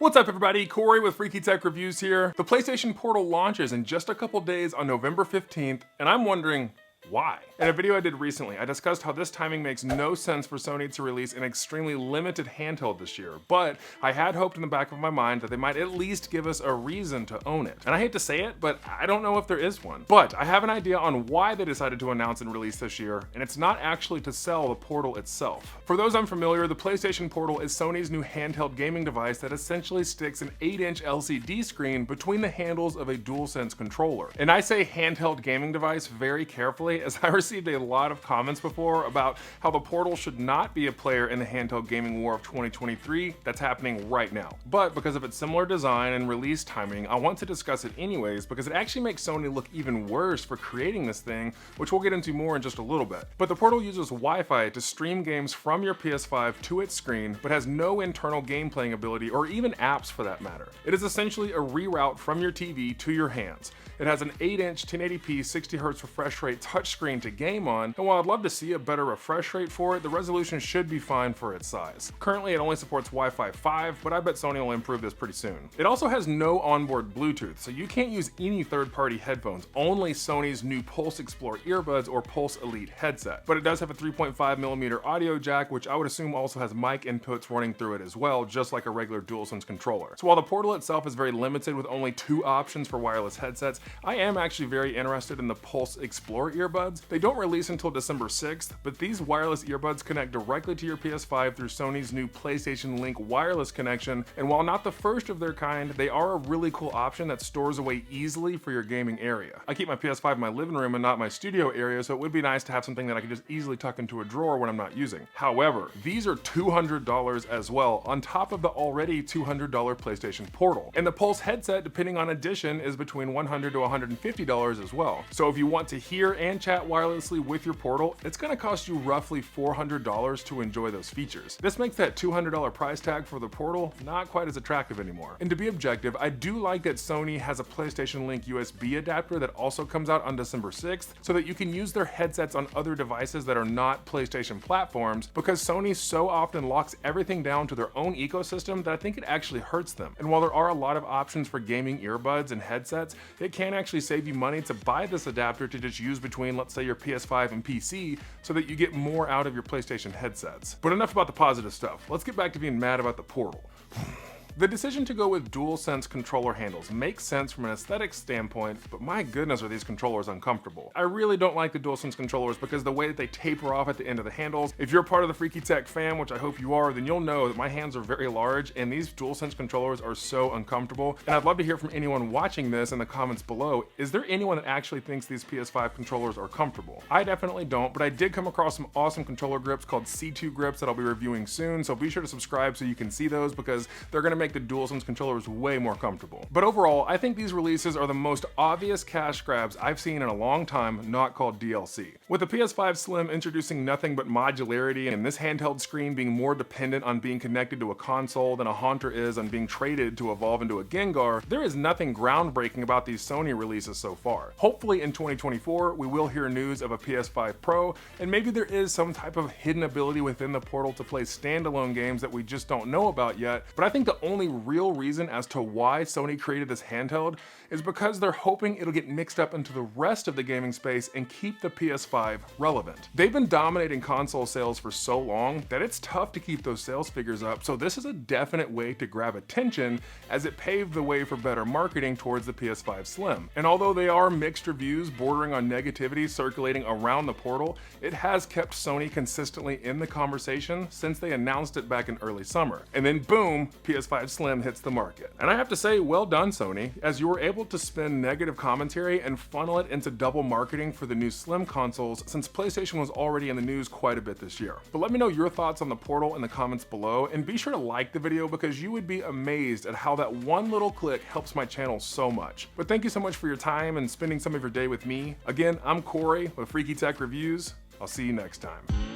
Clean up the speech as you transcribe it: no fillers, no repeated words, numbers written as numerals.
What's up everybody, Corey with Freaky Tech Reviews here. The PlayStation Portal launches in just a couple days on November 15th, and I'm wondering, why? In a video I did recently, I discussed how this timing makes no sense for Sony to release an extremely limited handheld this year, but I had hoped in the back of my mind that they might at least give us a reason to own it. And I hate to say it, but I don't know if there is one. But I have an idea on why they decided to announce and release this year, and it's not actually to sell the Portal itself. For those unfamiliar, the PlayStation Portal is Sony's new handheld gaming device that essentially sticks an 8-inch LCD screen between the handles of a DualSense controller. And I say handheld gaming device very carefully, as I received a lot of comments before about how the Portal should not be a player in the handheld gaming war of 2023 that's happening right now. But because of its similar design and release timing, I want to discuss it anyways because it actually makes Sony look even worse for creating this thing, which we'll get into more in just a little bit. But the Portal uses Wi-Fi to stream games from your PS5 to its screen, but has no internal game playing ability or even apps for that matter. It is essentially a reroute from your TV to your hands. It has an 8-inch 1080p 60Hz refresh rate touchscreen to game on, and while I'd love to see a better refresh rate for it, the resolution should be fine for its size. Currently it only supports Wi-Fi 5, but I bet Sony will improve this pretty soon. It also has no onboard Bluetooth, so you can't use any third-party headphones, only Sony's new Pulse Explore earbuds or Pulse Elite headset. But it does have a 3.5mm audio jack, which I would assume also has mic inputs running through it as well, just like a regular DualSense controller. So while the Portal itself is very limited with only 2 options for wireless headsets, I am actually very interested in the Pulse Explore earbuds. They don't release until December 6th, but these wireless earbuds connect directly to your PS5 through Sony's new PlayStation Link wireless connection, and while not the first of their kind, they are a really cool option that stores away easily for your gaming area. I keep my PS5 in my living room and not my studio area, so it would be nice to have something that I can just easily tuck into a drawer when I'm not using. However, these are $200 as well, on top of the already $200 PlayStation Portal. And the Pulse headset, depending on edition, is between $100 to $150 as well. So if you want to hear and chat wirelessly with your Portal, it's going to cost you roughly $400 to enjoy those features. This makes that $200 price tag for the Portal not quite as attractive anymore. And to be objective, I do like that Sony has a PlayStation Link USB adapter that also comes out on December 6th, so that you can use their headsets on other devices that are not PlayStation platforms, because Sony so often locks everything down to their own ecosystem that I think it actually hurts them. And while there are a lot of options for gaming earbuds and headsets, it can actually save you money to buy this adapter to just use between, let's say, your PS5 and PC, so that you get more out of your PlayStation headsets. But enough about the positive stuff. Let's get back to being mad about the Portal. The decision to go with DualSense controller handles makes sense from an aesthetic standpoint, but my goodness are these controllers uncomfortable. I really don't like the DualSense controllers because the way that they taper off at the end of the handles. If you're part of the Freaky Tech fam, which I hope you are, then you'll know that my hands are very large and these DualSense controllers are so uncomfortable. And I'd love to hear from anyone watching this in the comments below. Is there anyone that actually thinks these PS5 controllers are comfortable? I definitely don't, but I did come across some awesome controller grips called C2 grips that I'll be reviewing soon, so be sure to subscribe so you can see those because they're gonna make the DualSense controllers way more comfortable. But overall, I think these releases are the most obvious cash grabs I've seen in a long time, not called DLC. With the PS5 Slim introducing nothing but modularity and this handheld screen being more dependent on being connected to a console than a Haunter is on being traded to evolve into a Gengar, there is nothing groundbreaking about these Sony releases so far. Hopefully in 2024, we will hear news of a PS5 Pro, and maybe there is some type of hidden ability within the Portal to play standalone games that we just don't know about yet, but I think the only real reason as to why Sony created this handheld is because they're hoping it'll get mixed up into the rest of the gaming space and keep the PS5 relevant. They've been dominating console sales for so long that it's tough to keep those sales figures up, so this is a definite way to grab attention as it paved the way for better marketing towards the PS5 Slim. And although they are mixed reviews bordering on negativity circulating around the Portal, it has kept Sony consistently in the conversation since they announced it back in early summer. And then boom, PS5 Slim hits the market. And I have to say, well done Sony, as you were able to spin negative commentary and funnel it into double marketing for the new Slim consoles, since PlayStation was already in the news quite a bit this year. But let me know your thoughts on the Portal in the comments below, and be sure to like the video because you would be amazed at how that one little click helps my channel so much. But thank you so much for your time and spending some of your day with me. Again, I'm Corey with Freaky Tech Reviews. I'll see you next time.